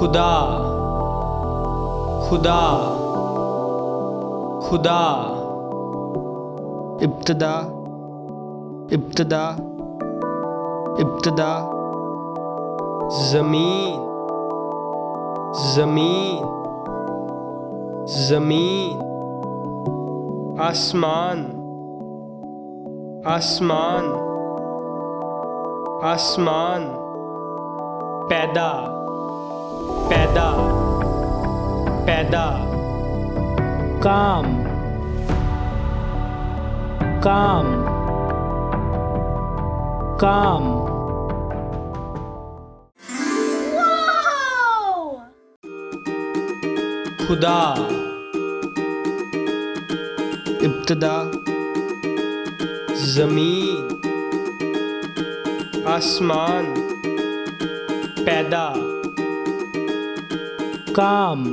खुदा खुदा खुदा इब्तिदा इब्तिदा इब्तिदा ज़मीन ज़मीन ज़मीन आसमान आसमान आसमान पैदा पैदा पैदा काम काम काम खुदा इब्तिदा ज़मीन आसमान पैदा काम